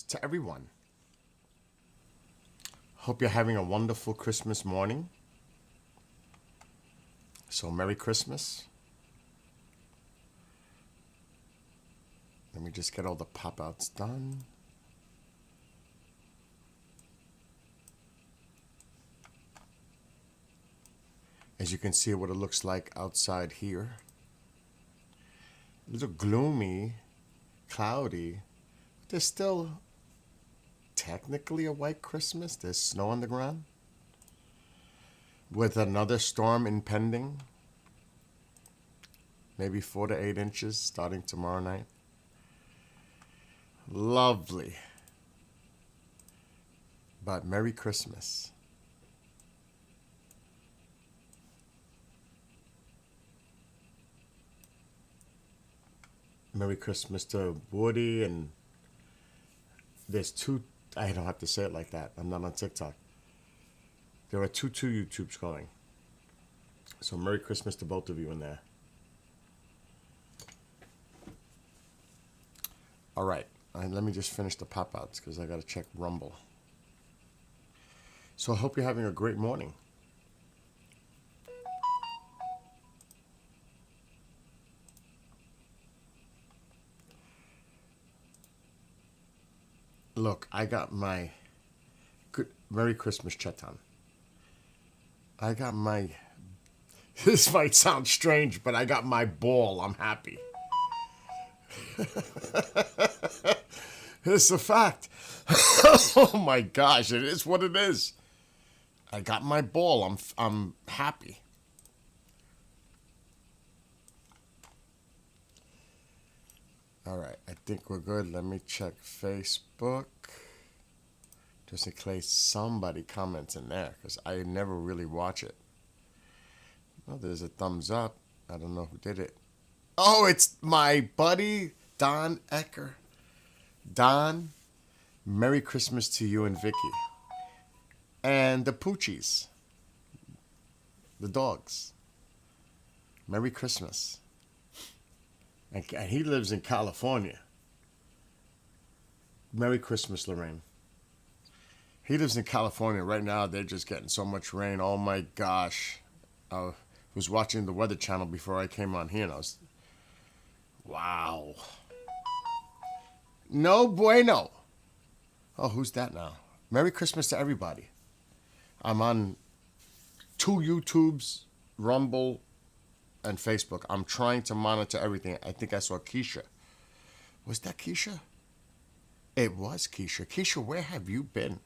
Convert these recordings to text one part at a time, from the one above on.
to everyone. Hope you're having a wonderful Christmas morning. So, Merry Christmas. Let me just get all the pop-outs done. As you can see what it looks like outside here. A little gloomy, cloudy. There's still technically a white Christmas. There's snow on the ground. With another storm impending. Maybe 4 to 8 inches starting tomorrow night. Lovely. But Merry Christmas. Merry Christmas to Woody, and there's two, I don't have to say it like that. I'm not on TikTok. There are two YouTubes going. So Merry Christmas to both of you in there. All right. Let me just finish the pop-outs because I got to check Rumble. So I hope you're having a great morning. Look, I got my good Merry Christmas, Chetan. I got my, this might sound strange, but I got my ball. I'm happy. It's a fact. Oh my gosh, it is what it is. I got my ball. I'm happy. All right, I think we're good. Let me check Facebook. Just in case somebody comments in there, because I never really watch it. Well, there's a thumbs up. I don't know who did it. Oh, it's my buddy, Don Ecker. Don, Merry Christmas to you and Vicky. And the Poochies. The dogs. Merry Christmas. And he lives in California. Merry Christmas, Lorraine. He lives in California. Right now, they're just getting so much rain. Oh, my gosh. I was watching the Weather Channel before I came on here, and I was... Wow. No bueno. Oh, who's that now? Merry Christmas to everybody. I'm on 2 YouTubes, Rumble, and Facebook. I'm trying to monitor everything. I think I saw Keisha. Was that Keisha? It was Keisha. Keisha, where have you been?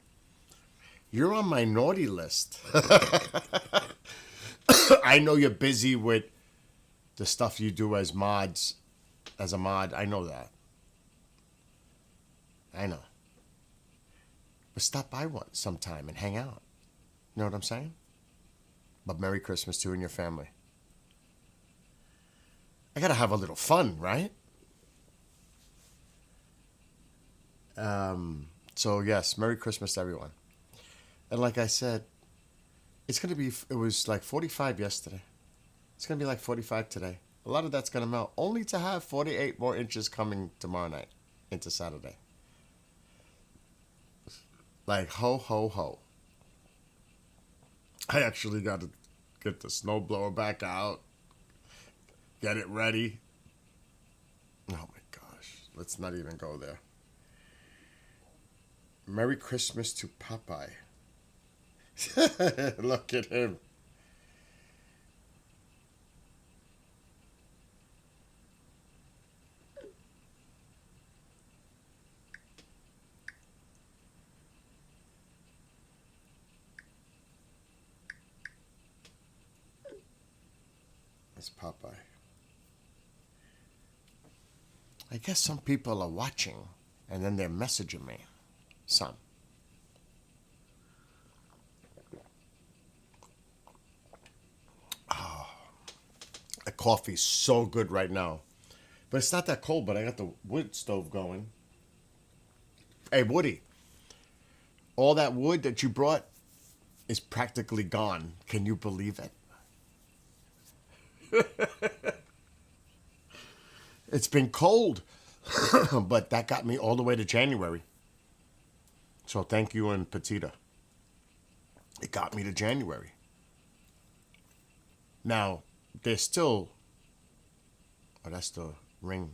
You're on my naughty list. I know you're busy with the stuff you do as mods, as a mod. I know that. I know. But stop by one sometime and hang out. You know what I'm saying? But Merry Christmas to you and your family. I gotta have a little fun, right? So yes, Merry Christmas to everyone. And like I said, it was like 45 yesterday. It's gonna be like 45 today. A lot of that's gonna melt, only to have 48 more inches coming tomorrow night into Saturday. Like ho, ho, ho. I actually got to get the snowblower back out. Get it ready. Oh my gosh. Let's not even go there. Merry Christmas to Popeye. Look at him. That's Popeye. I guess some people are watching and then they're messaging me. Some. Oh, the coffee's so good right now. But it's not that cold, but I got the wood stove going. Hey, Woody, all that wood that you brought is practically gone. Can you believe it? It's been cold, but that got me all the way to January. So thank you and Petita. It got me to January. Now, there's still. Oh, that's the Ring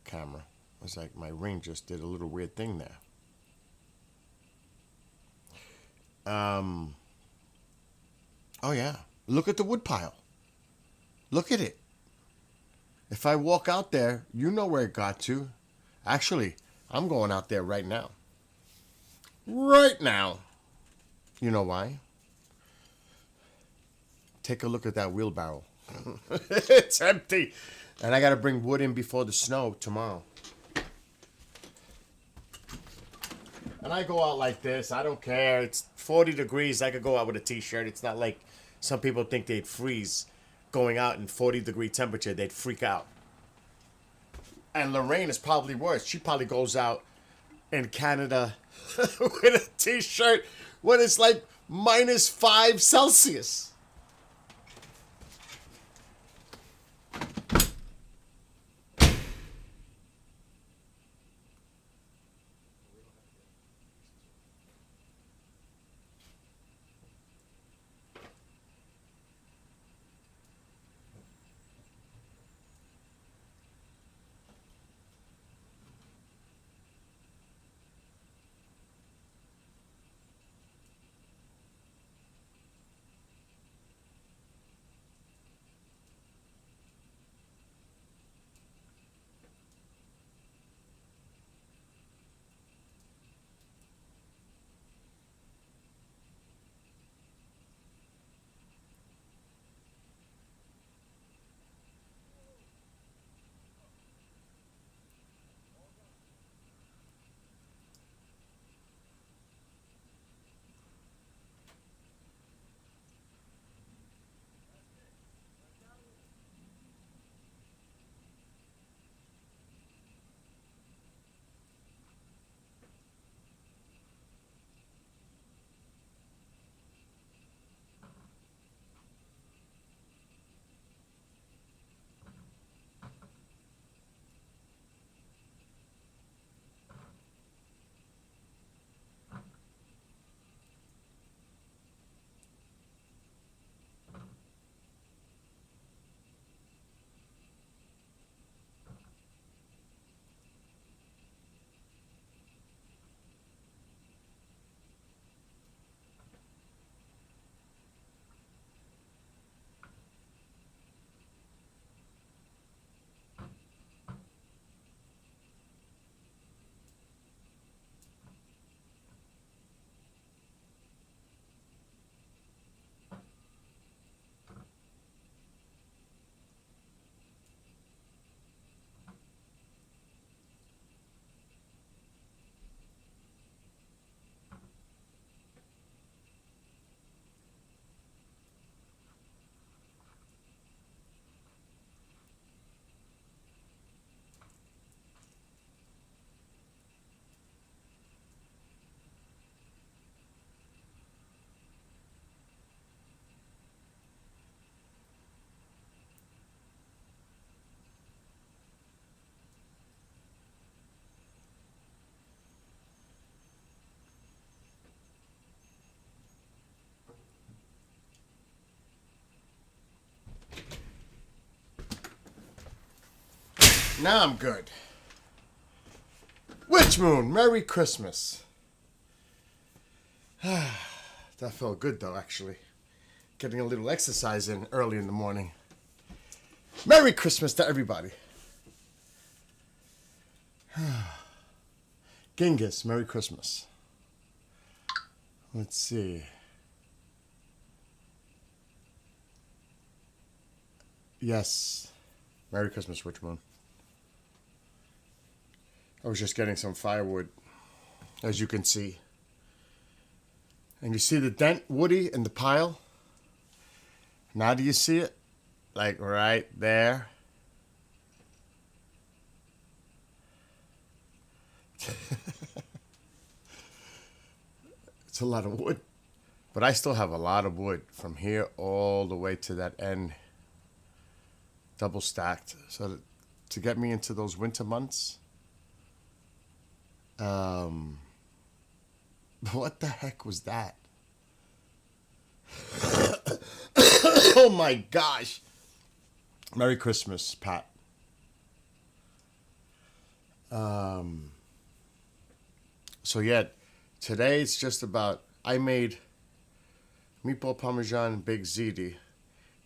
camera. It's like my Ring just did a little weird thing there. Oh, yeah. Look at the woodpile. Look at it. If I walk out there, you know where it got to. Actually, I'm going out there right now. Right now. You know why? Take a look at that wheelbarrow. It's empty. And I got to bring wood in before the snow tomorrow. And I go out like this. I don't care. It's 40 degrees. I could go out with a t-shirt. It's not like some people think they'd freeze going out in 40-degree temperature. They'd freak out. And Lorraine is probably worse. She probably goes out in Canada with a t-shirt when it's like -5 Celsius. Now I'm good. Witch Moon, Merry Christmas. That felt good though, actually. Getting a little exercise in early in the morning. Merry Christmas to everybody. Genghis, Merry Christmas. Let's see. Yes. Merry Christmas, Witch Moon. I was just getting some firewood, as you can see. And you see the dent, Woody, in the pile? Now do you see it? Like right there. It's a lot of wood. But I still have a lot of wood from here all the way to that end. Double stacked. So to get me into those winter months, What the heck was that? Oh my gosh. Merry Christmas, Pat. So yeah, today it's just about, I made meatball parmesan and baked ziti,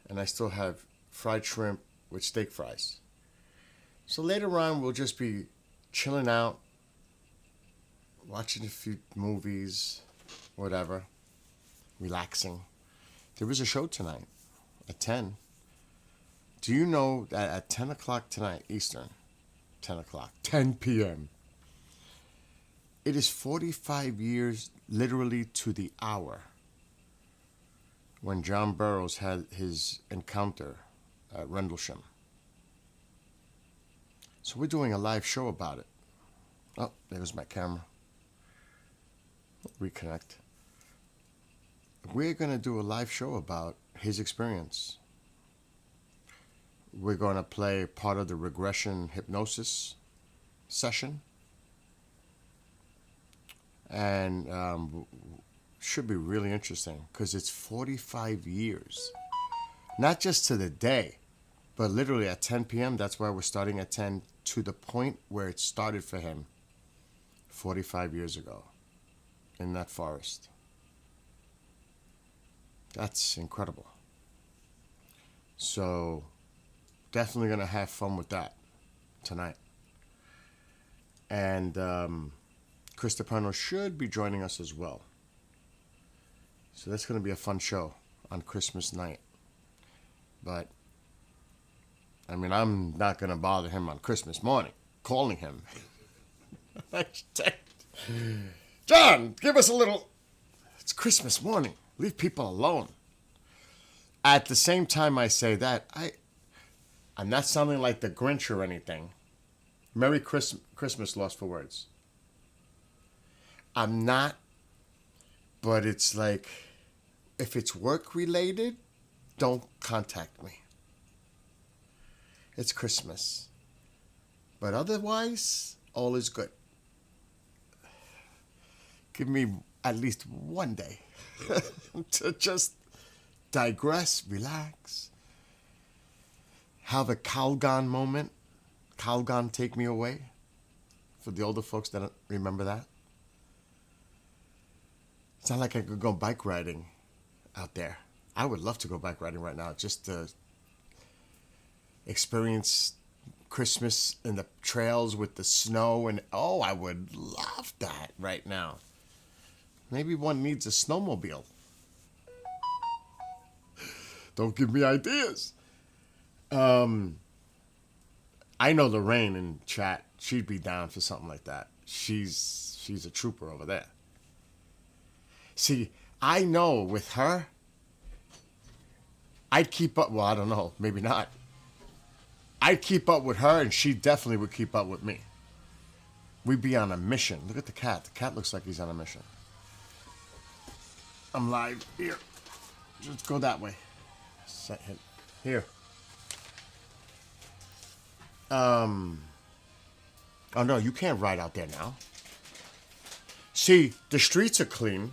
and I still have fried shrimp with steak fries. So later on we'll just be chilling out, watching a few movies, whatever, relaxing. There was a show tonight at 10. Do you know that at 10 o'clock tonight, Eastern, 10 o'clock, 10 p.m., it is 45 years, literally to the hour, when John Burroughs had his encounter at Rendlesham. So we're doing a live show about it. Oh, there's my camera. Reconnect. We're going to do a live show about his experience. We're going to play part of the regression hypnosis session. And should be really interesting because it's 45 years. Not just to the day, but literally at 10 p.m. That's why we're starting at 10, to the point where it started for him 45 years ago in that forest. That's incredible. So definitely going to have fun with that tonight. And Chris DePano should be joining us as well. So that's going to be a fun show on Christmas night. But, I mean, I'm not going to bother him on Christmas morning, calling him. John, give us a little... It's Christmas morning. Leave people alone. At the same time I say that, I'm not sounding like the Grinch or anything. Merry Christmas, Lost for Words. I'm not, but it's like, if it's work related, don't contact me. It's Christmas. But otherwise, all is good. Give me at least one day to just digress, relax, have a Calgon moment. Calgon, take me away. For the older folks that don't remember that. It's not like I could go bike riding out there. I would love to go bike riding right now just to experience Christmas in the trails with the snow. And oh, I would love that right now. Maybe one needs a snowmobile. Don't give me ideas. I know Lorraine in chat. She'd be down for something like that. She's a trooper over there. See, I know with her, I'd keep up. Well, I don't know. Maybe not. I'd keep up with her, and she definitely would keep up with me. We'd be on a mission. Look at the cat. The cat looks like he's on a mission. I'm live. Here. Just go that way. Set him. Here. Oh, no, you can't ride out there now. See, the streets are clean,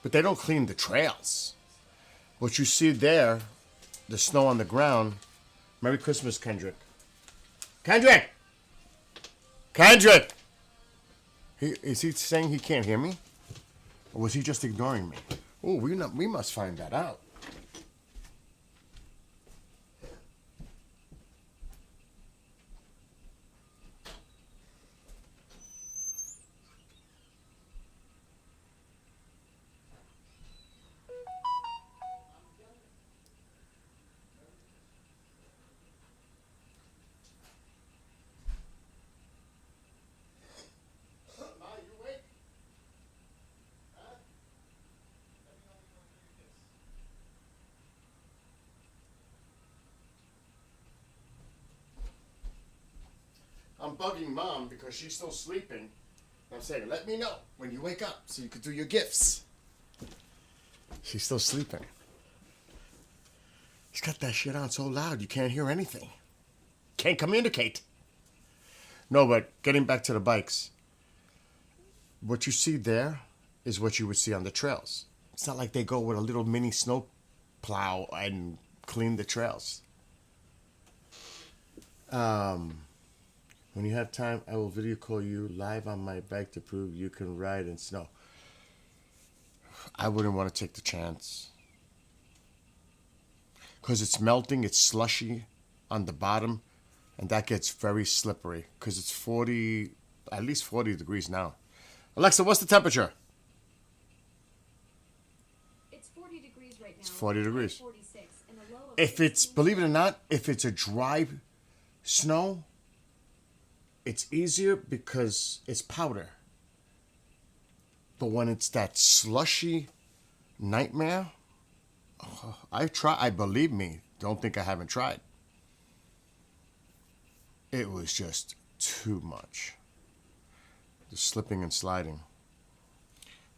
but they don't clean the trails. What you see there, the snow on the ground. Merry Christmas, Kendrick. Kendrick! Kendrick! Is he saying he can't hear me? Or was he just ignoring me? Oh, we must find that out. I'm bugging Mom because she's still sleeping. I'm saying, let me know when you wake up so you can do your gifts. She's still sleeping. He's got that shit on so loud you can't hear anything. Can't communicate. No, but getting back to the bikes. what you see there is what you would see on the trails. It's not like they go with a little mini snow plow and clean the trails. When you have time, I will video call you live on my bike to prove you can ride in snow. I wouldn't want to take the chance. Because it's melting, it's slushy on the bottom, and that gets very slippery. Because it's 40, at least 40 degrees now. Alexa, what's the temperature? It's 40 degrees right now. It's 40 degrees. 46, and a low of If it's, 16. believe it or not, if it's a dry snow, it's easier because it's powder. But when it's that slushy nightmare, I believe me, don't think I haven't tried. It was just too much. The slipping and sliding.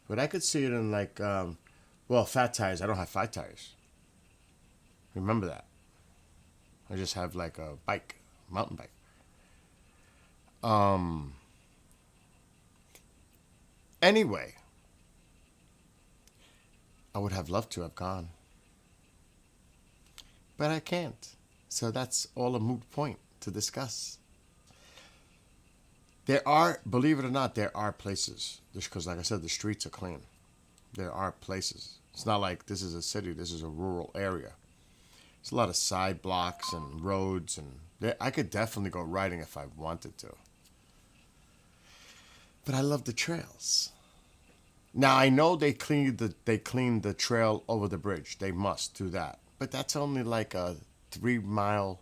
But I could see it in like, fat tires. I don't have fat tires. Remember that. I just have like a bike, mountain bike. Anyway, I would have loved to have gone. But I can't. So that's all a moot point to discuss. There are, believe it or not, there are places. Because like I said, the streets are clean. There are places. It's not like this is a city, this is a rural area. There's a lot of side blocks and roads, and I could definitely go riding if I wanted to. But I love the trails. Now I know they cleaned the trail over the bridge. They must do that. But that's only like a 3-mile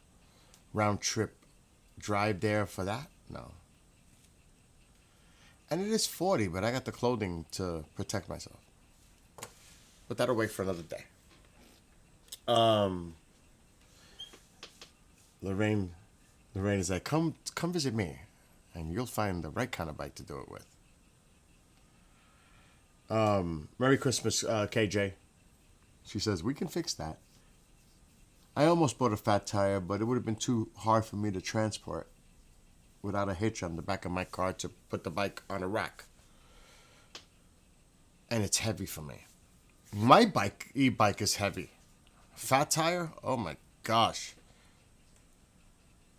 round trip drive there for that? No. And it is 40, but I got the clothing to protect myself. But that'll wait for another day. Lorraine is like, come visit me, and you'll find the right kind of bike to do it with. Merry Christmas, KJ. She says, we can fix that. I almost bought a fat tire, but it would have been too hard for me to transport without a hitch on the back of my car to put the bike on a rack. And it's heavy for me. My e-bike is heavy. Fat tire? Oh my gosh.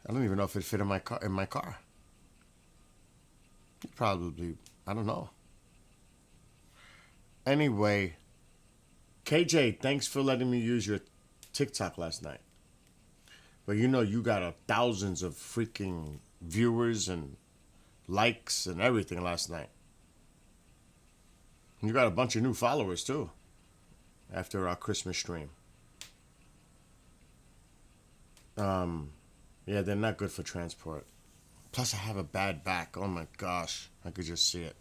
I don't even know if it'd fit in my car. Probably, I don't know. Anyway, KJ, thanks for letting me use your TikTok last night. But you know you got thousands of freaking viewers and likes and everything last night. You got a bunch of new followers too after our Christmas stream. Yeah, they're not good for transport. Plus I have a bad back. Oh my gosh, I could just see it.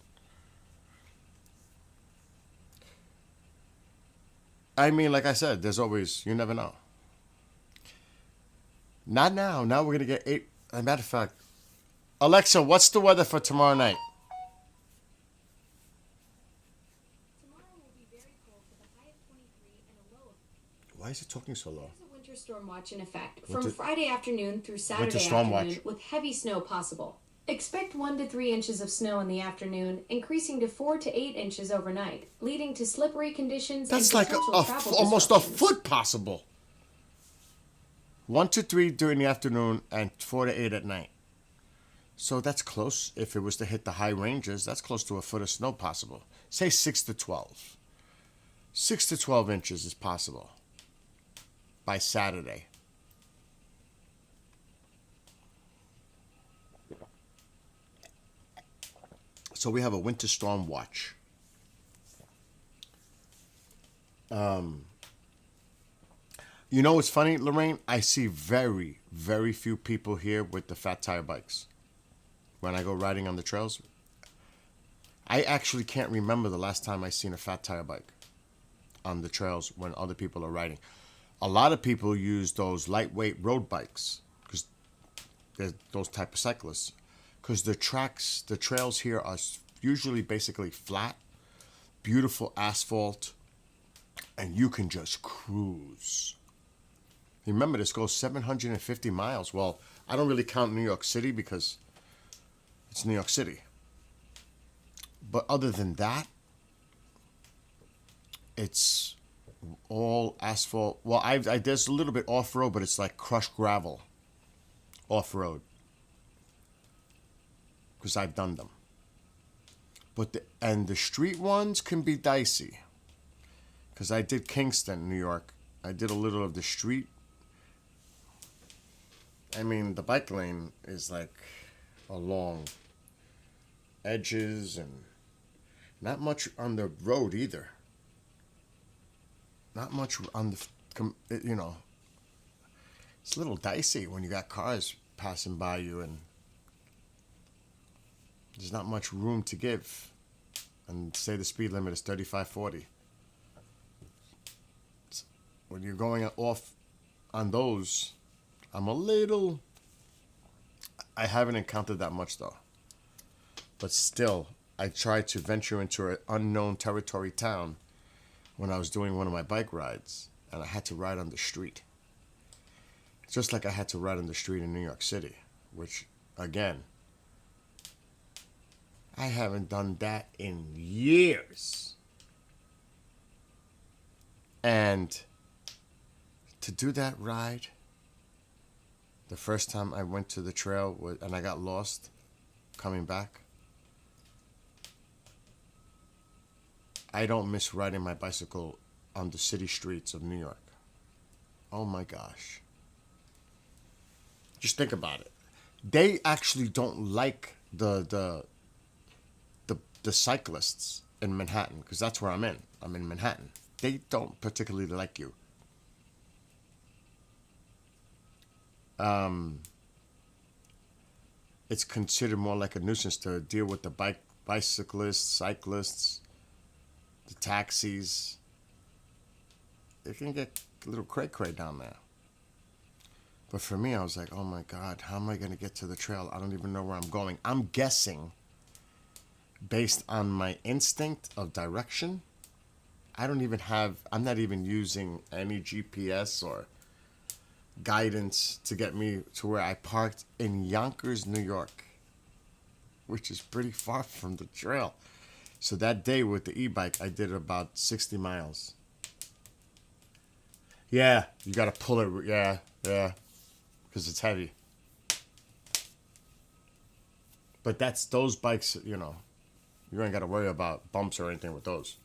I mean, like I said, there's always, you never know. Not now. Now we're going to get 8. As a matter of fact, Alexa, what's the weather for tomorrow night? Tomorrow will be very cold with a high of 23 and a low of... Why is it talking so low? There's a winter storm watch in effect from Friday afternoon through Saturday winter storm afternoon watch. with heavy snow possible. Expect 1 to 3 inches of snow in the afternoon, increasing to 4 to 8 inches overnight, leading to slippery conditions That's and like potential travel almost a disruptions. foot possible. 1 to 3 during the afternoon and 4 to 8 at night. So that's close. If it was to hit the high ranges, that's close to a foot of snow possible. Say 6 to 12. 6 to 12 inches is possible by Saturday. So we have a winter storm watch. You know what's funny, Lorraine? I see very, very few people here with the fat tire bikes. When I go riding on the trails, I actually can't remember the last time I seen a fat tire bike on the trails when other people are riding. A lot of people use those lightweight road bikes because they're those type of cyclists. Because the trails here are usually basically flat, beautiful asphalt, and you can just cruise. Remember, this goes 750 miles. Well, I don't really count New York City because it's New York City. But other than that, it's all asphalt. Well, I there's a little bit off road, but it's like crushed gravel off road because I've done them. But the street ones can be dicey because I did Kingston, New York. I did a little of the street. I mean, the bike lane is like along edges and not much on the road either. Not much on the, you know, it's a little dicey when you got cars passing by you and there's not much room to give. And say the speed limit is 35, 40. When you're going off on those, I haven't encountered that much though. But still, I tried to venture into an unknown territory town when I was doing one of my bike rides, and I had to ride on the street. Just like I had to ride on the street in New York City, which, again, I haven't done that in years. And to do that ride, the first time I went to the trail and I got lost coming back, I don't miss riding my bicycle on the city streets of New York. Oh my gosh. Just think about it. They actually don't like the cyclists in Manhattan, because that's where I'm in. I'm in Manhattan. They don't particularly like you. It's considered more like a nuisance to deal with the bicyclists, cyclists, the taxis. It can get a little cray-cray down there. But for me, I was like, oh my God, how am I going to get to the trail? I don't even know where I'm going. I'm guessing, based on my instinct of direction, I'm not even using any GPS or guidance to get me to where I parked in Yonkers, New York, which is pretty far from the trail. So that day with the e-bike, I did about 60 miles. Yeah, you got to pull it. Yeah, because it's heavy. But that's those bikes, you know, you ain't got to worry about bumps or anything with those.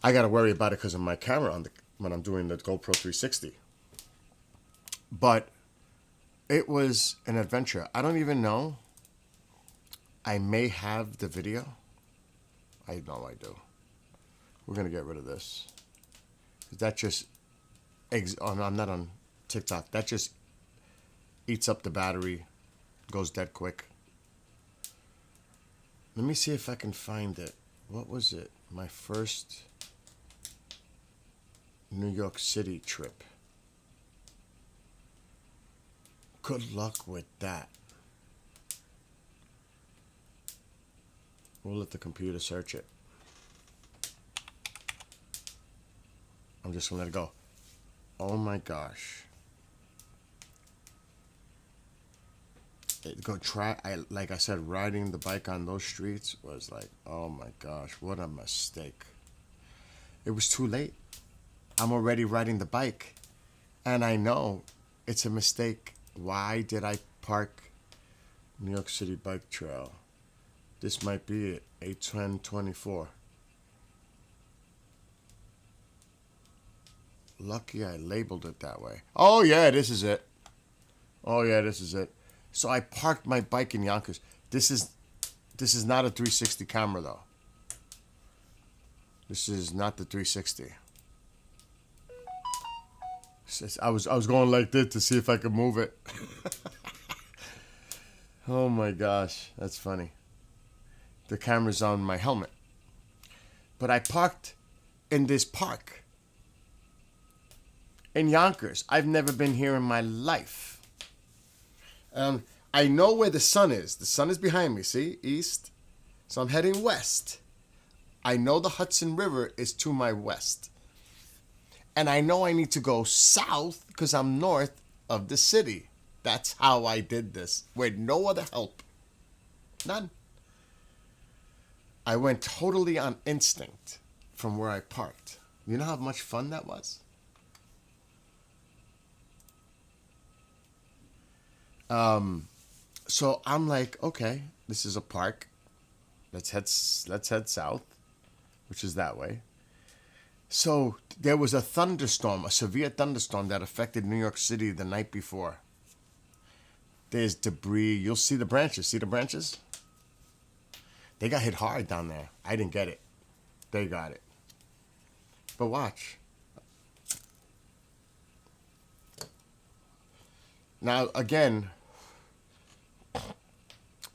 I got to worry about it because of my camera when I'm doing the GoPro 360. But it was an adventure. I don't even know. I may have the video. I know I do. We're going to get rid of this. That just, I'm not on TikTok. That just eats up the battery, goes dead quick. Let me see if I can find it. What was it? My first New York City trip. Good luck with that. We'll let the computer search it. I'm just gonna let it go. Oh my gosh. Like I said, riding the bike on those streets was like, oh my gosh, what a mistake. It was too late. I'm already riding the bike, and I know it's a mistake. Why did I park New York City Bike Trail? This might be it, 8/10/24. Lucky I labeled it that way. Oh yeah, this is it. So I parked my bike in Yonkers. This is not a 360 camera though. This is not the 360. I was going like this to see if I could move it. Oh my gosh, that's funny. The camera's on my helmet. But I parked in this park in Yonkers. I've never been here in my life. I know where the sun is. The sun is behind me, see? East. So I'm heading west. I know the Hudson River is to my west. And I know I need to go south because I'm north of the city. That's how I did this, with no other help. None. I went totally on instinct from where I parked. You know how much fun that was? So I'm like, okay, this is a park. Let's head south, which is that way. So there was a thunderstorm, a severe thunderstorm that affected New York City the night before. There's debris. You'll see the branches. See the branches? They got hit hard down there. I didn't get it. They got it. But watch. Now, again,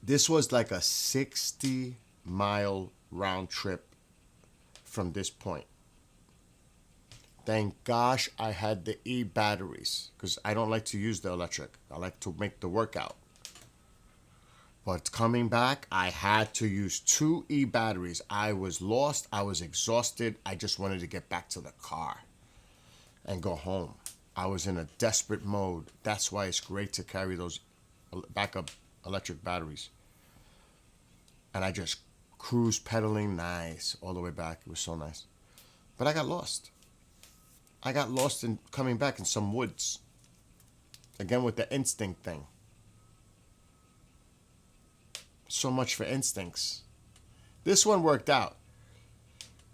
this was like a 60-mile round trip from this point. Thank gosh I had the e-batteries, because I don't like to use the electric. I like to make the workout. But coming back, I had to use 2 e-batteries. I was lost. I was exhausted. I just wanted to get back to the car and go home. I was in a desperate mode. That's why it's great to carry those backup electric batteries. And I just cruise pedaling nice all the way back. It was so nice. But I got lost. I got lost in coming back in some woods. Again with the instinct thing. So much for instincts. This one worked out.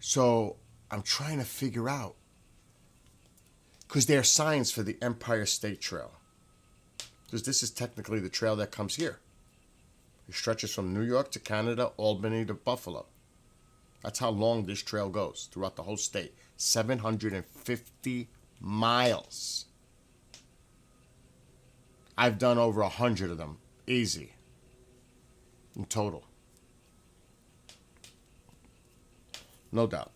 So I'm trying to figure out. Because there are signs for the Empire State Trail. Because this is technically the trail that comes here. It stretches from New York to Canada, Albany to Buffalo. That's how long this trail goes throughout the whole state. 750 miles. I've done over 100 of them. Easy. In total. No doubt.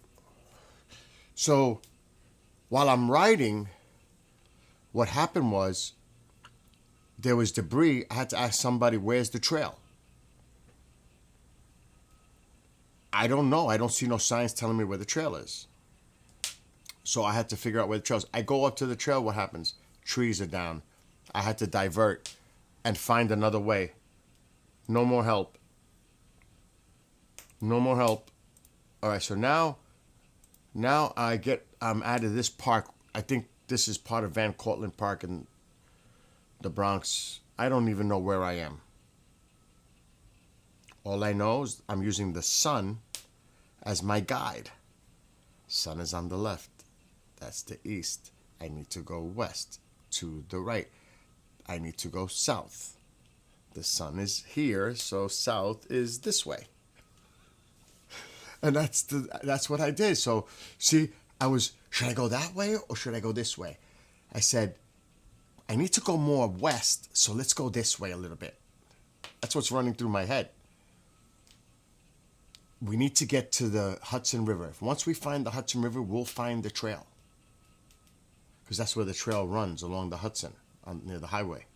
So, while I'm riding, what happened was, there was debris. I had to ask somebody, where's the trail? I don't know. I don't see no signs telling me where the trail is. So I had to figure out where the trail is. I go up to the trail, what happens? Trees are down. I had to divert and find another way. No more help. No more help. All right, so now I'm out of this park. I think this is part of Van Cortlandt Park in the Bronx. I don't even know where I am. All I know is I'm using the sun as my guide. Sun is on the left. That's the east. I need to go west. To the right. I need to go south. The sun is here, so south is this way. And that's what I did. So, see, should I go that way or should I go this way? I said, I need to go more west, so let's go this way a little bit. That's what's running through my head. We need to get to the Hudson River. Once we find the Hudson River, we'll find the trail. Because that's where the trail runs, along the Hudson, near the highway.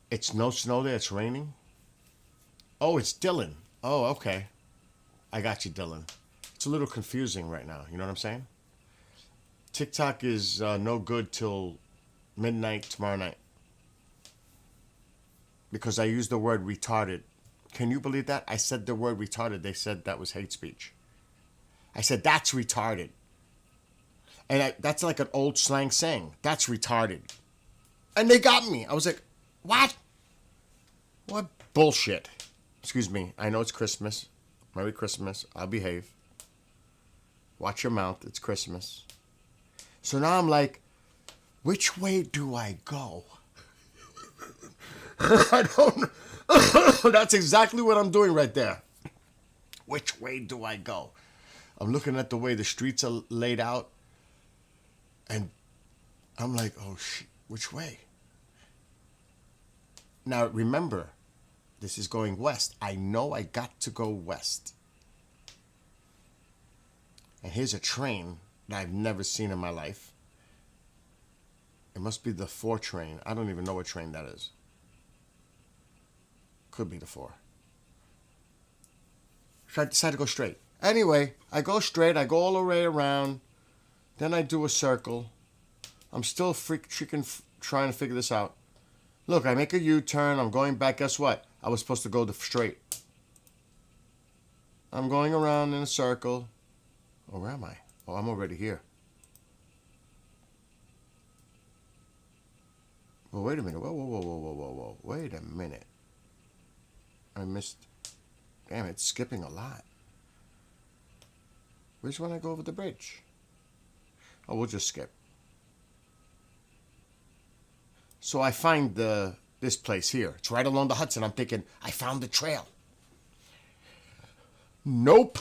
It's no snow there, it's raining. Oh, it's Dylan. Oh, okay. I got you, Dylan. It's a little confusing right now, you know what I'm saying? TikTok is no good till midnight tomorrow night. Because I used the word retarded. Can you believe that? I said the word retarded. They said that was hate speech. I said, that's retarded. And that's like an old slang saying. That's retarded. And they got me. I was like, what? What bullshit? Excuse me. I know it's Christmas. Merry Christmas. I'll behave. Watch your mouth. It's Christmas. So now I'm like, which way do I go? I don't know. That's exactly what I'm doing right there. Which way do I go? I'm looking at the way the streets are laid out. And I'm like, oh, shit, which way? Now, remember, this is going west. I know I got to go west. And here's a train that I've never seen in my life. It must be the 4 train. I don't even know what train that is. Could be the 4. So I decided to go straight. Anyway, I go straight. I go all the way around. Then I do a circle. I'm still freaking trying to figure this out. Look, I make a U-turn. I'm going back. Guess what? I was supposed to go straight. I'm going around in a circle. Oh, where am I? Oh, I'm already here. Well, wait a minute. Whoa, whoa, whoa, whoa, whoa, whoa, whoa. Wait a minute. I missed. Damn, it's skipping a lot. Which one I go over the bridge? Oh, we'll just skip. So I find this place here. It's right along the Hudson. I'm thinking, I found the trail. Nope.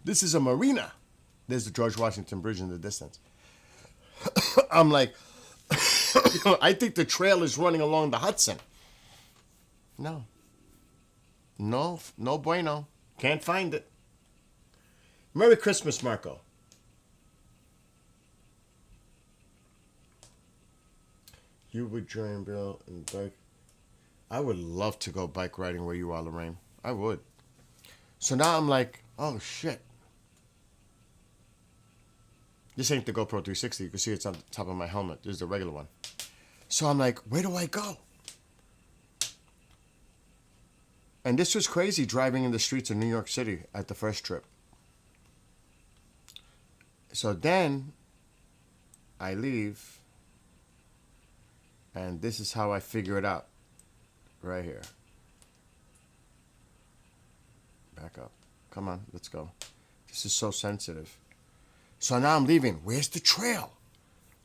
This is a marina. There's the George Washington Bridge in the distance. I'm like, I think the trail is running along the Hudson. No. No, no bueno. Can't find it. Merry Christmas, Marco. You would join Bill and bike. I would love to go bike riding where you are, Lorraine. I would. So now I'm like, oh shit. This ain't the GoPro 360. You can see it's on the top of my helmet. This is the regular one. So I'm like, where do I go? And this was crazy driving in the streets of New York City at the first trip. So then I leave, and this is how I figure it out. Right here. Back up. Come on, let's go. This is so sensitive. So now I'm leaving. Where's the trail?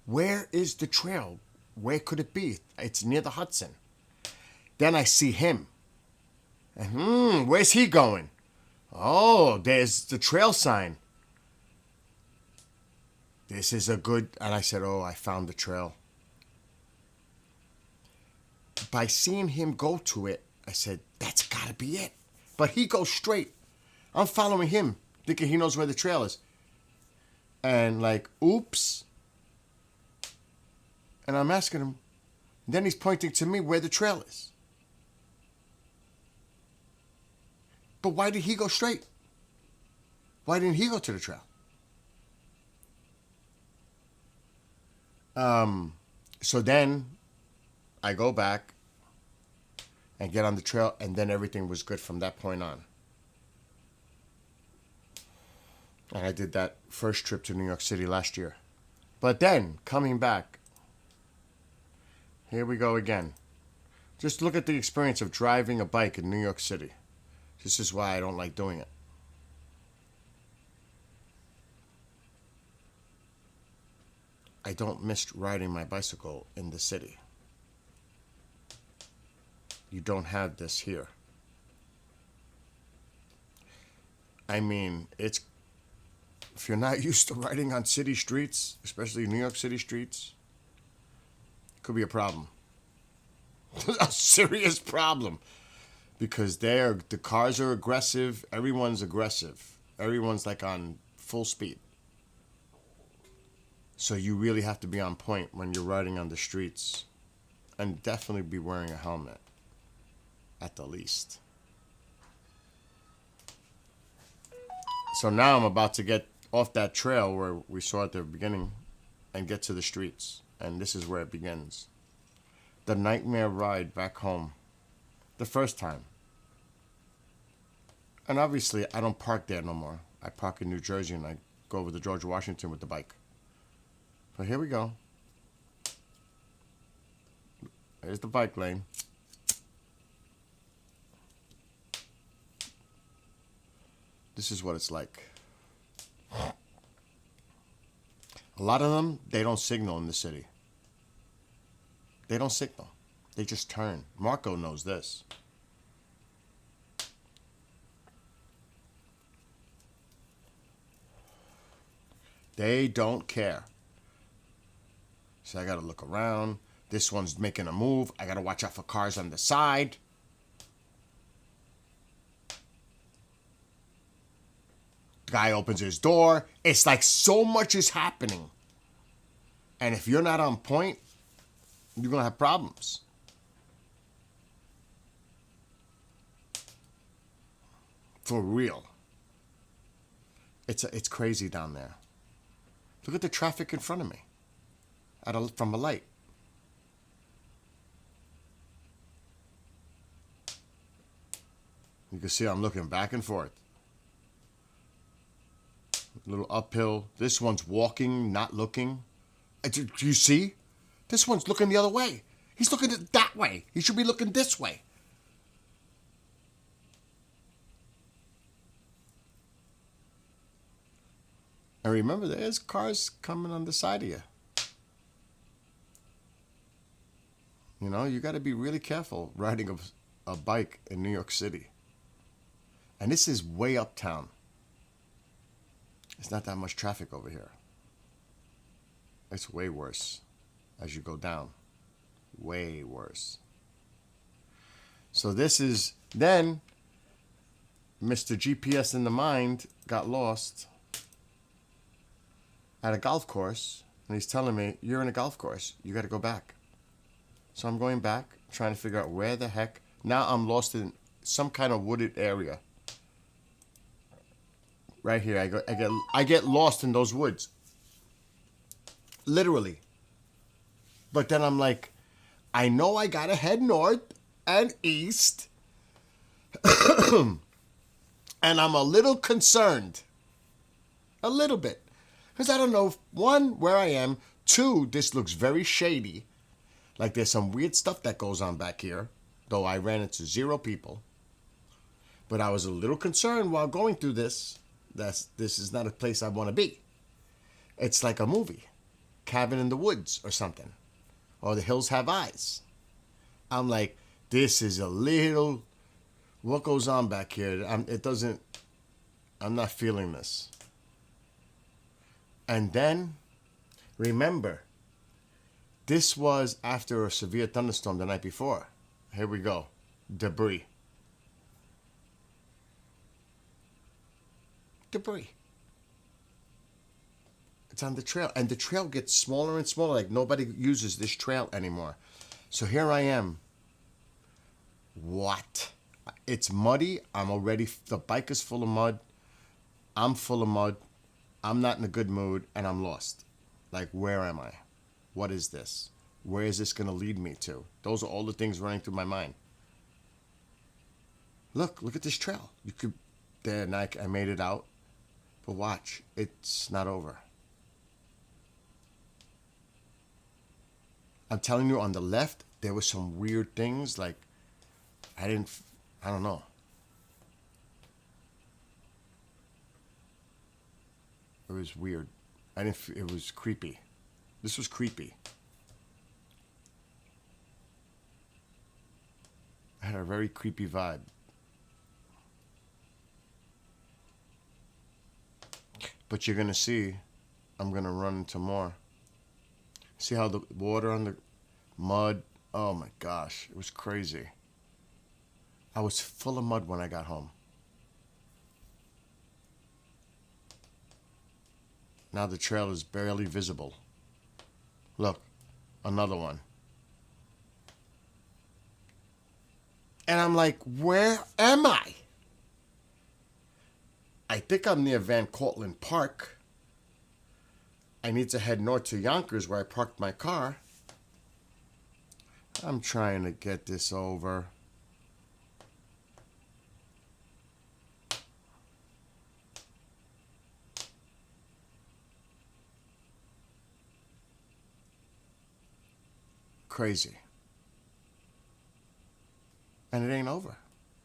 Where is the trail? Where could it be? It's near the Hudson. Then I see him. And where's he going? Oh, there's the trail sign. This is a good... And I said, oh, I found the trail. By seeing him go to it, I said, that's got to be it. But he goes straight. I'm following him, thinking he knows where the trail is. And like, oops. And I'm asking him. Then he's pointing to me where the trail is. But why did he go straight? Why didn't he go to the trail? So then I go back and get on the trail, and then everything was good from that point on. And I did that first trip to New York City last year. But then, coming back, here we go again. Just look at the experience of driving a bike in New York City. This is why I don't like doing it. I don't miss riding my bicycle in the city. You don't have this here. I mean, it's... If you're not used to riding on city streets, especially New York City streets, it could be a problem. A serious problem. Because the cars are aggressive. Everyone's aggressive. Everyone's like on full speed. So you really have to be on point when you're riding on the streets. And definitely be wearing a helmet. At the least. So now I'm about to get off that trail where we saw at the beginning and get to the streets. And this is where it begins. The nightmare ride back home. The first time. And obviously, I don't park there no more. I park in New Jersey and I go over to George Washington with the bike. But here we go. There's the bike lane. This is what it's like. A lot of them, they don't signal in the city. They don't signal. They just turn. Marco knows this. They don't care. So I gotta look around. This one's making a move. I gotta watch out for cars on the side. Guy opens his door. It's like so much is happening. And if you're not on point, you're gonna have problems. For real. It's crazy down there. Look at the traffic in front of me. From a light. You can see I'm looking back and forth. A little uphill. This one's walking, not looking. Do you see? This one's looking the other way. He's looking that way. He should be looking this way. And remember, there's cars coming on the side of you. You know, you got to be really careful riding a bike in New York City. And this is way uptown. It's not that much traffic over here. It's way worse as you go down. Way worse. So this is, then Mr. GPS in the mind got lost at a golf course, and he's telling me, you're in a golf course, you got to go back. So I'm going back, trying to figure out where the heck. Now I'm lost in some kind of wooded area. Right here, I get lost in those woods. Literally. But then I'm like, I know I gotta head north and east. And I'm a little concerned. A little bit. Because I don't know, one, where I am. Two, this looks very shady. Like there's some weird stuff that goes on back here. Though I ran into 0 people. But I was a little concerned while going through this. This is not a place I want to be. It's like a movie. Cabin in the Woods or something. Or The Hills Have Eyes. I'm like, this is a little... What goes on back here? I'm not feeling this. And then, remember, this was after a severe thunderstorm the night before. Here we go. Debris. Debris. It's on the trail. And the trail gets smaller and smaller. Like nobody uses this trail anymore. So here I am. What? It's muddy. The bike is full of mud. I'm full of mud. I'm not in a good mood and I'm lost. Like, where am I? What is this? Where is this going to lead me to? Those are all the things running through my mind. Look at this trail. There, Nike, I made it out. But watch, it's not over. I'm telling you, on the left, there were some weird things. Like, I don't know. It was weird. It was creepy. This was creepy. I had a very creepy vibe. But you're going to see, I'm going to run into more. See how the water on the mud, oh my gosh, it was crazy. I was full of mud when I got home. Now the trail is barely visible. Look, another one. And I'm like, where am I? I think I'm near Van Cortlandt Park. I need to head north to Yonkers where I parked my car. I'm trying to get this over. Crazy. And it ain't over.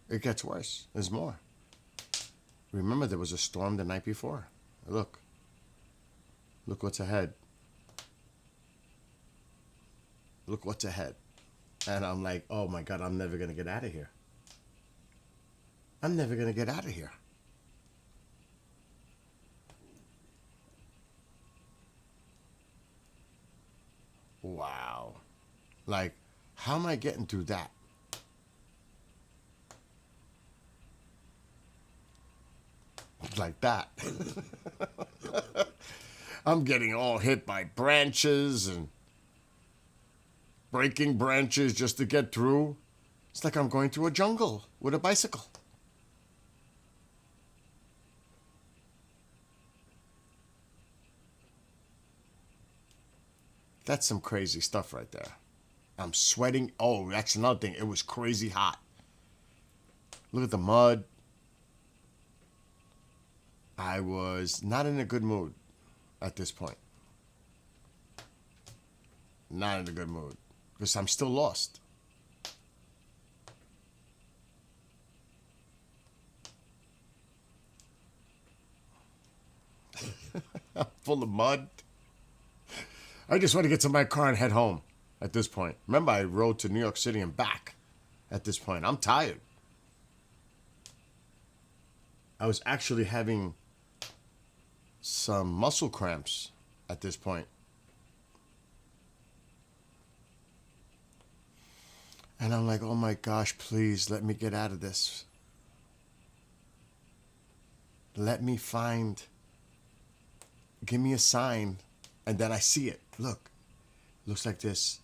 It gets worse. There's more. Remember, there was a storm the night before. Look. Look what's ahead. Look what's ahead. And I'm like, oh my God, I'm never going to get out of here. I'm never going to get out of here. Wow. Like, how am I getting through that? Like that. I'm getting all hit by branches and breaking branches just to get through. It's like I'm going through a jungle with a bicycle. That's some crazy stuff right there. I'm sweating. Oh, that's another thing. It was crazy hot. Look at the mud. I was not in a good mood at this point. Not in a good mood. Because I'm still lost. I'm full of mud. I just want to get to my car and head home at this point. Remember, I rode to New York City and back at this point. I'm tired. I was actually having some muscle cramps at this point. And I'm like, oh my gosh, please let me get out of this. Let me give me a sign. And then I see it. Look, looks like there's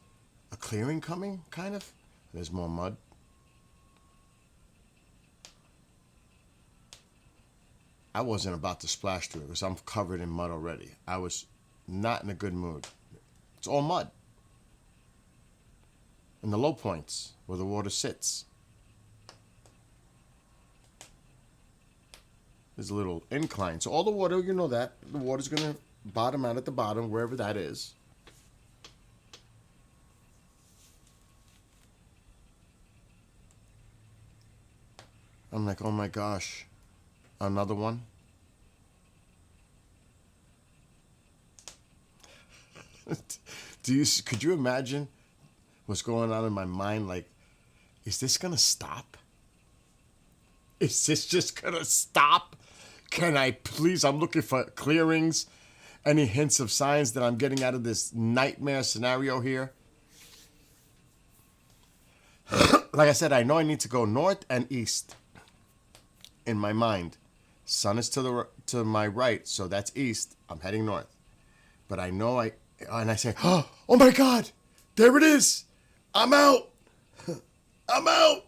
a clearing coming, kind of. There's more mud. I wasn't about to splash through it because I'm covered in mud already. I was not in a good mood. It's all mud. And the low points where the water sits. There's a little incline. So all the water, you know that. The water's going to bottom out at the bottom, wherever that is. I'm like, oh my gosh. Another one. Could you imagine what's going on in my mind? Like, is this gonna stop? Is this just gonna stop? Can I please? I'm looking for clearings, any hints of signs that I'm getting out of this nightmare scenario here. Like I said, I know I need to go north and east in my mind. Sun is to my right, so that's east. I'm heading north. But I know and I say, oh my God, there it is. I'm out. I'm out.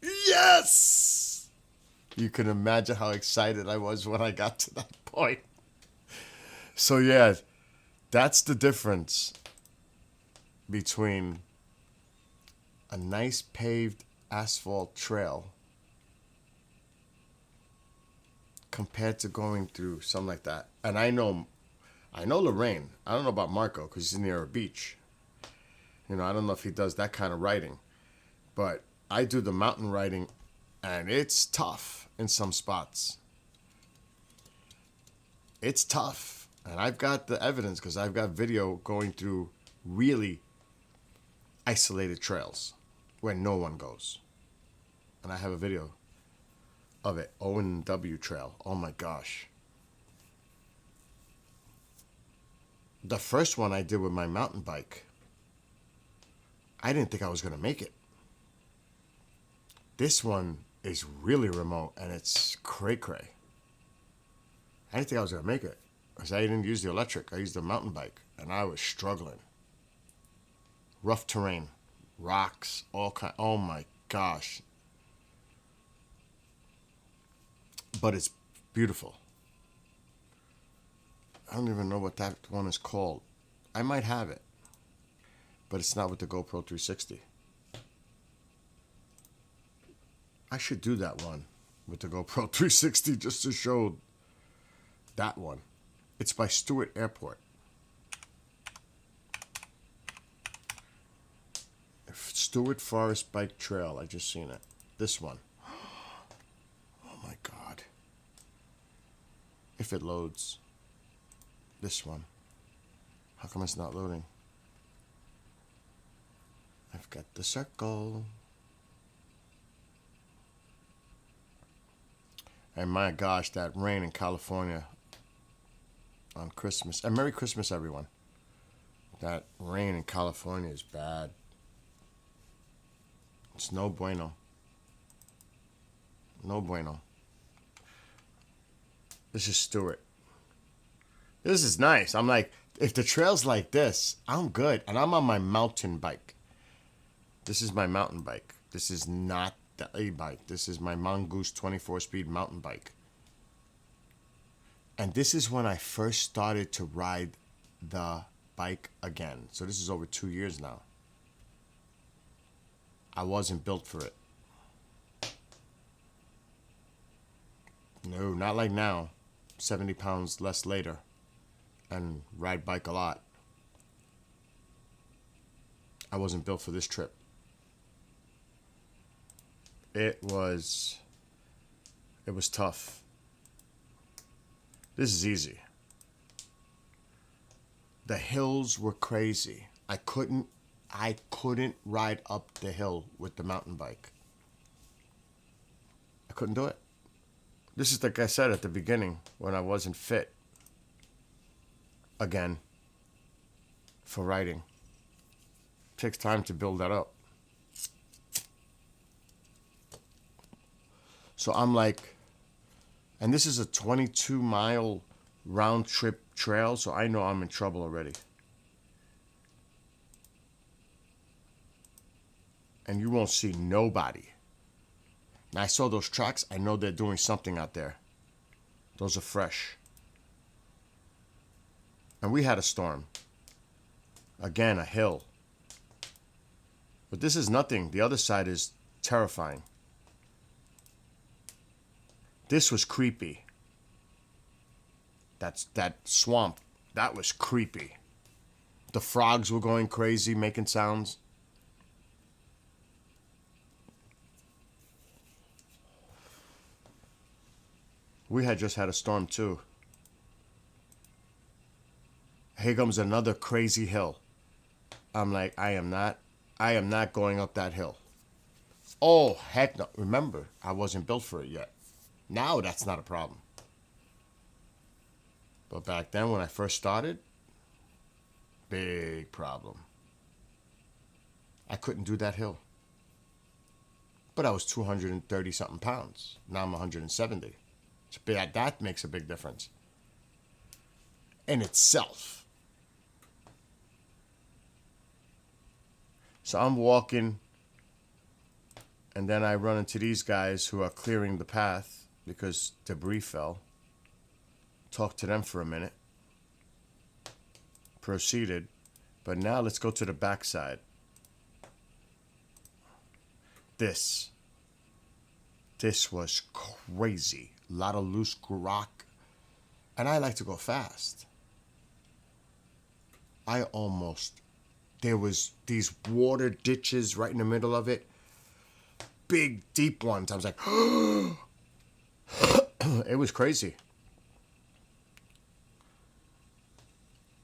Yes. You can imagine how excited I was when I got to that point. So yeah, that's the difference between a nice paved asphalt trail compared to going through something like that. And I know Lorraine. I don't know about Marco because he's near a beach. You know, I don't know if he does that kind of riding. But I do the mountain riding, and it's tough in some spots. It's tough. And I've got the evidence because I've got video going through really isolated trails where no one goes. And I have a video of it. Owen W Trail. Oh my gosh. The first one I did with my mountain bike, I didn't think I was going to make it. This one is really remote and it's cray-cray. I didn't think I was going to make it because I didn't use the electric. I used the mountain bike and I was struggling. Rough terrain, rocks, all kind. Oh my gosh. But it's beautiful. I don't even know what that one is called. I might have it, but it's not with the GoPro 360. I should do that one with the GoPro 360 just to show that one. It's by Stewart Airport. Stewart Forest Bike Trail. I just seen it. This one. Oh my God. If it loads. This one. How come it's not loading? I've got the circle. And my gosh, that rain in California on Christmas. And Merry Christmas, everyone. That rain in California is bad. It's no bueno. No bueno. This is Stewart. This is nice. I'm like, if the trail's like this, I'm good. And I'm on my mountain bike. This is my mountain bike. This is not the e-bike. This is my Mongoose 24-speed mountain bike. And this is when I first started to ride the bike again. So this is over 2 years now. I wasn't built for it. No, not like now. 70 pounds less later. And ride bike a lot. I wasn't built for this trip. It was tough. This is easy. The hills were crazy. I couldn't ride up the hill with the mountain bike. I couldn't do it. This is like I said at the beginning when I wasn't fit again for riding. It takes time to build that up. So I'm like, and this is a 22-mile round trip trail, so I know I'm in trouble already. And you won't see nobody. And I saw those tracks. I know they're doing something out there. Those are fresh. And we had a storm. Again, a hill. But this is nothing. The other side is terrifying. This was creepy. That swamp. That was creepy. The frogs were going crazy, making sounds. We had just had a storm too. Here comes another crazy hill. I'm like, I am not going up that hill. Oh, heck no. Remember, I wasn't built for it yet. Now that's not a problem. But back then when I first started, big problem. I couldn't do that hill. But I was 230 something pounds. Now I'm 170. That makes a big difference. In itself. So I'm walking, and then I run into these guys who are clearing the path because debris fell. Talked to them for a minute. Proceeded. But now let's go to the backside. This was crazy. A lot of loose rock. And I like to go fast. There was these water ditches right in the middle of it. Big, deep ones. I was like, it was crazy.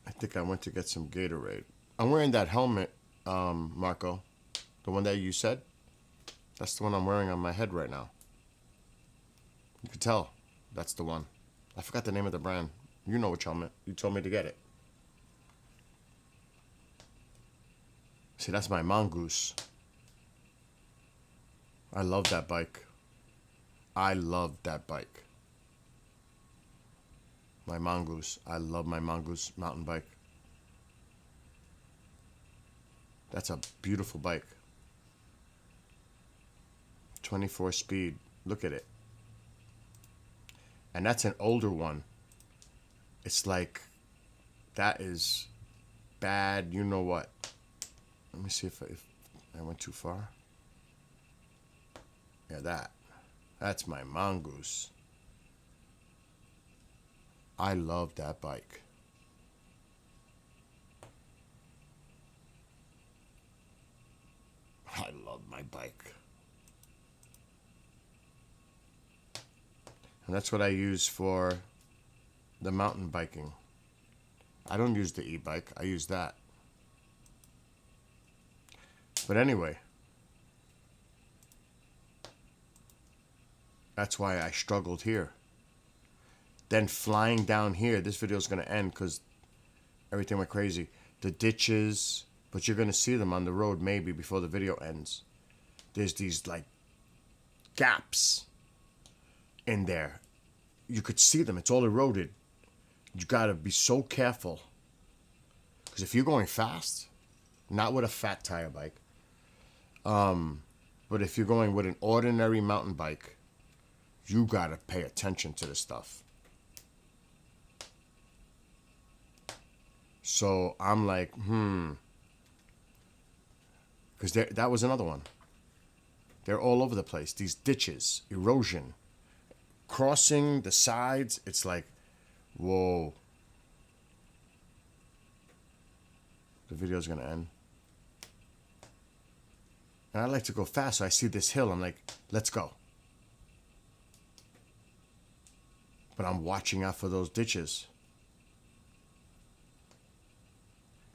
I think I went to get some Gatorade. I'm wearing that helmet, Marco. The one that you said. That's the one I'm wearing on my head right now. You can tell that's the one. I forgot the name of the brand. You know which helmet. You told me to get it. See, that's my Mongoose. I love that bike. I love that bike. My Mongoose. I love my Mongoose mountain bike. That's a beautiful bike. 24 speed. Look at it. And that's an older one. It's like, that is bad, you know what. Let me see if I went too far. Yeah, that's my Mongoose. I love that bike. I love my bike. And that's what I use for the mountain biking. I don't use the e-bike. I use that. But anyway, that's why I struggled here. Then flying down here, this video is going to end because everything went crazy. The ditches, but you're going to see them on the road maybe before the video ends. There's these like gaps in there. You could see them. It's all eroded. You got to be so careful. Because if you're going fast, not with a fat tire bike, but if you're going with an ordinary mountain bike, you got to pay attention to this stuff. So I'm like, because that was another one. They're all over the place. These ditches, erosion, crossing the sides. It's like, whoa. The video's gonna end. And I like to go fast, so I see this hill. I'm like, let's go. But I'm watching out for those ditches.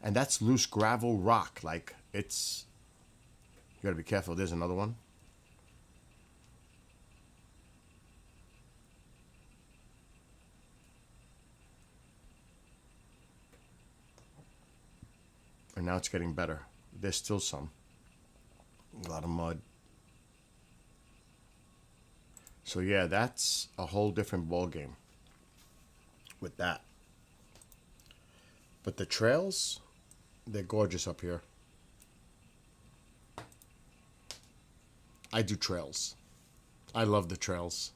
And that's loose gravel rock. Like, it's... You gotta be careful. There's another one. And now it's getting better. There's still some. A lot of mud. So yeah, that's a whole different ball game with that. But the trails, they're gorgeous up here. I do trails. I love the trails.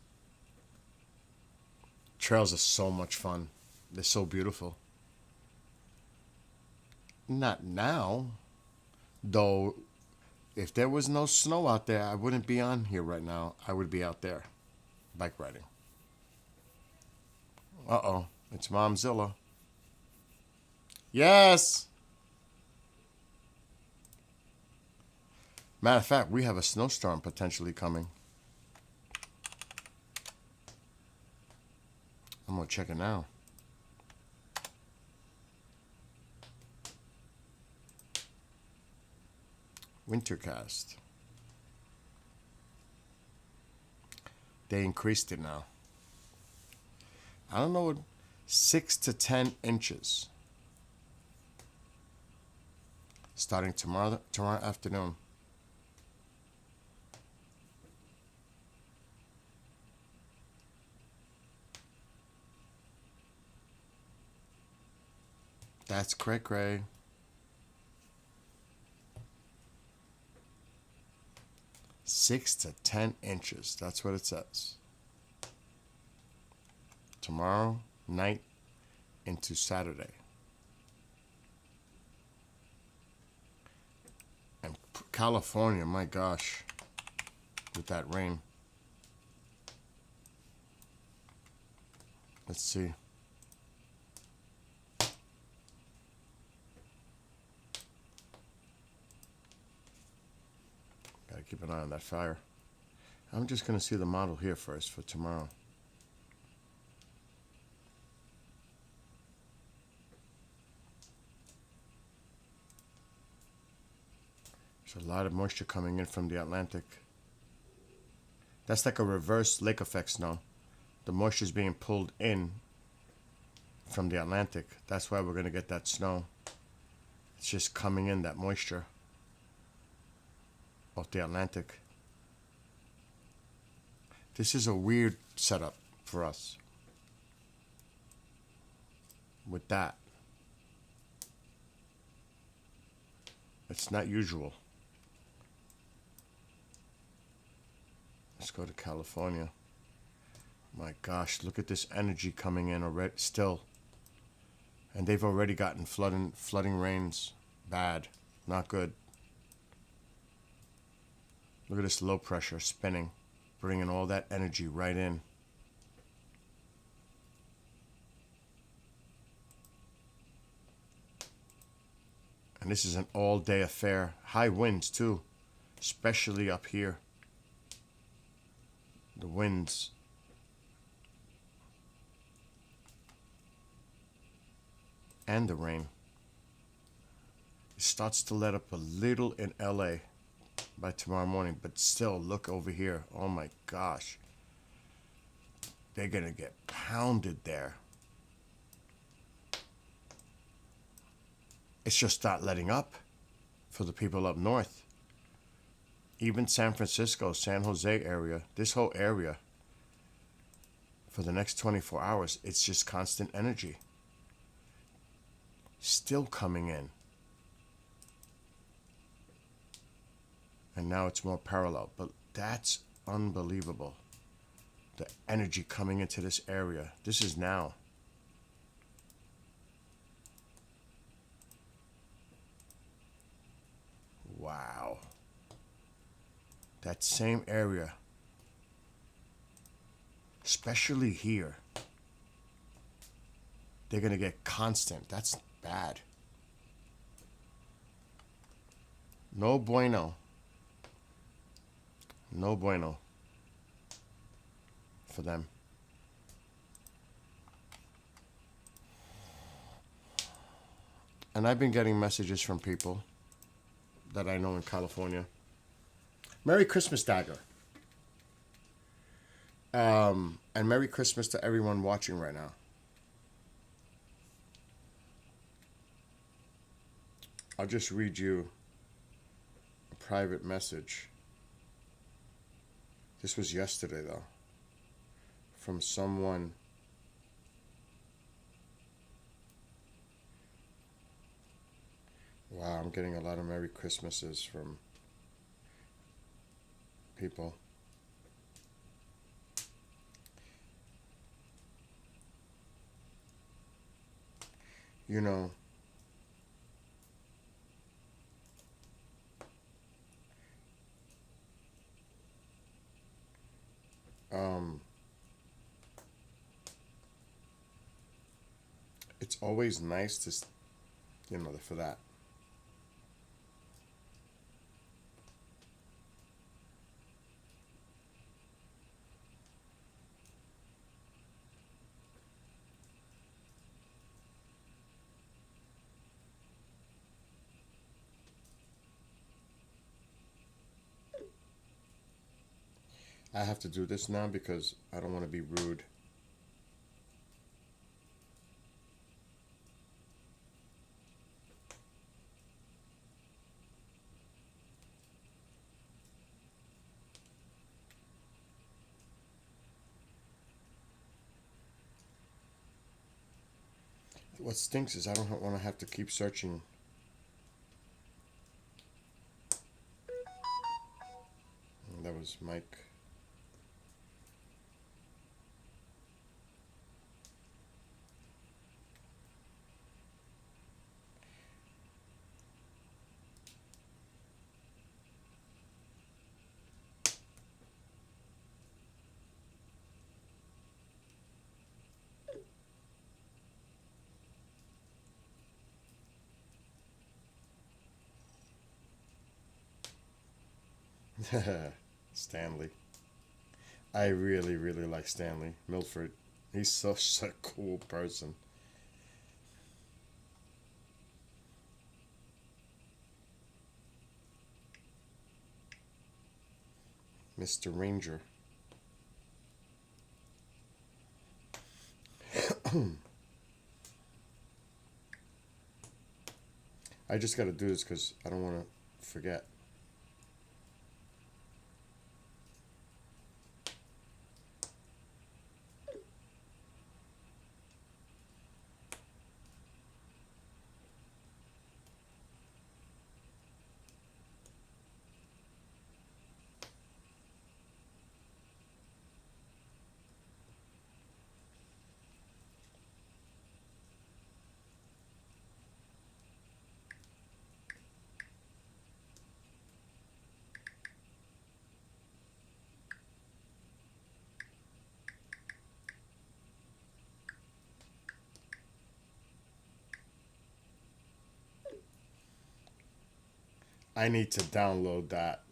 Trails are so much fun. They're so beautiful. Not now, though. If there was no snow out there, I wouldn't be on here right now. I would be out there, bike riding. Uh-oh, it's Momzilla. Yes! Matter of fact, we have a snowstorm potentially coming. I'm gonna check it now. Wintercast. They increased it now. I don't know, 6 to 10 inches. Starting tomorrow afternoon. That's cray-cray. 6 to 10 inches. That's what it says. Tomorrow night into Saturday. And California, my gosh, with that rain. Let's see. Gotta keep an eye on that fire. I'm just gonna see the model here first for tomorrow. There's a lot of moisture coming in from the Atlantic. That's like a reverse lake effect snow. The moisture is being pulled in from the Atlantic. That's why we're gonna get that snow. It's just coming in, that moisture off the Atlantic. This is a weird setup for us with that. It's not usual. Let's go to California. My gosh, look at this energy coming in already still. And they've already gotten flooding rains. Bad. Not good. Look at this low pressure spinning, bringing all that energy right in. And this is an all-day affair. High winds too, especially up here. The winds. And the rain. It starts to let up a little in LA by tomorrow morning, but still, look over here. Oh my gosh. They're gonna get pounded there. It's just not letting up for the people up north. Even San Francisco, San Jose area, this whole area, for the next 24 hours, it's just constant energy. Still coming in. And now it's more parallel, but that's unbelievable. The energy coming into this area. This is now. Wow. that same area, especially here, they're going to get constant. That's bad. No bueno. No bueno for them. And I've been getting messages from people that I know in California. Merry Christmas, Dagger. And Merry Christmas to everyone watching right now. I'll just read you a private message. This was yesterday, though, from someone. Wow, I'm getting a lot of Merry Christmases from people. You know, it's always nice to, for that. I have to do this now because I don't want to be rude. What stinks is I don't want to have to keep searching. That was Mike. Stanley. I really, really like Stanley Milford. He's such a cool person. Mr. Ranger. I just got to do this because I don't want to forget. I need to download that.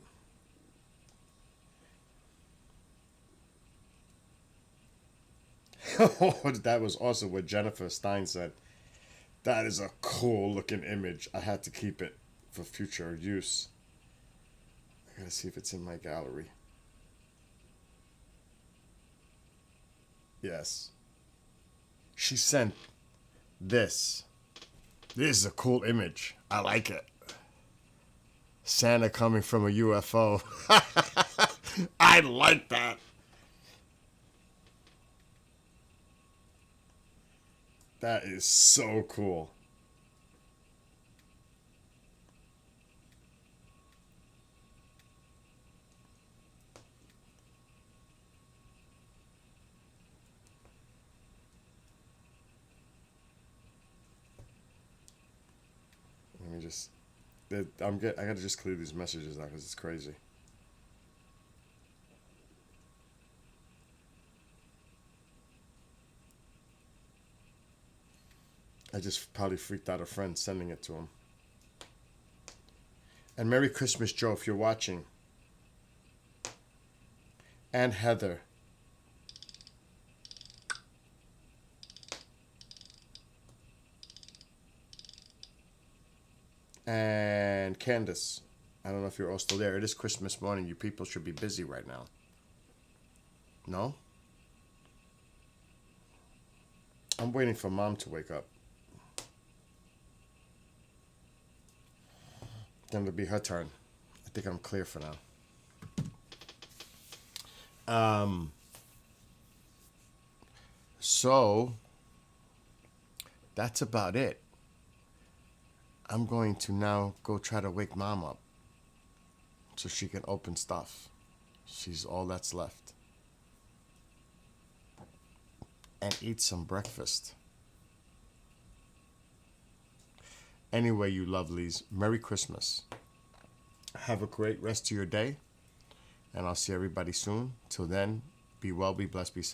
That was also what Jennifer Stein said. That is a cool looking image. I had to keep it for future use. I gotta see if it's in my gallery. Yes. She sent this. This is a cool image. I like it. Santa coming from a UFO. I like that. That is so cool. Let me just. I gotta just clear these messages out because it's crazy. I just probably freaked out a friend sending it to him. And Merry Christmas, Joe, if you're watching. And Heather. And Candace. I don't know if you're all still there. It is Christmas morning. You people should be busy right now. No? I'm waiting for Mom to wake up. Then it'll be her turn. I think I'm clear for now. So that's about it. I'm going to now go try to wake Mom up so she can open stuff. She's all that's left. And eat some breakfast. Anyway, you lovelies, Merry Christmas. Have a great rest of your day. And I'll see everybody soon. Till then, be well, be blessed, be safe.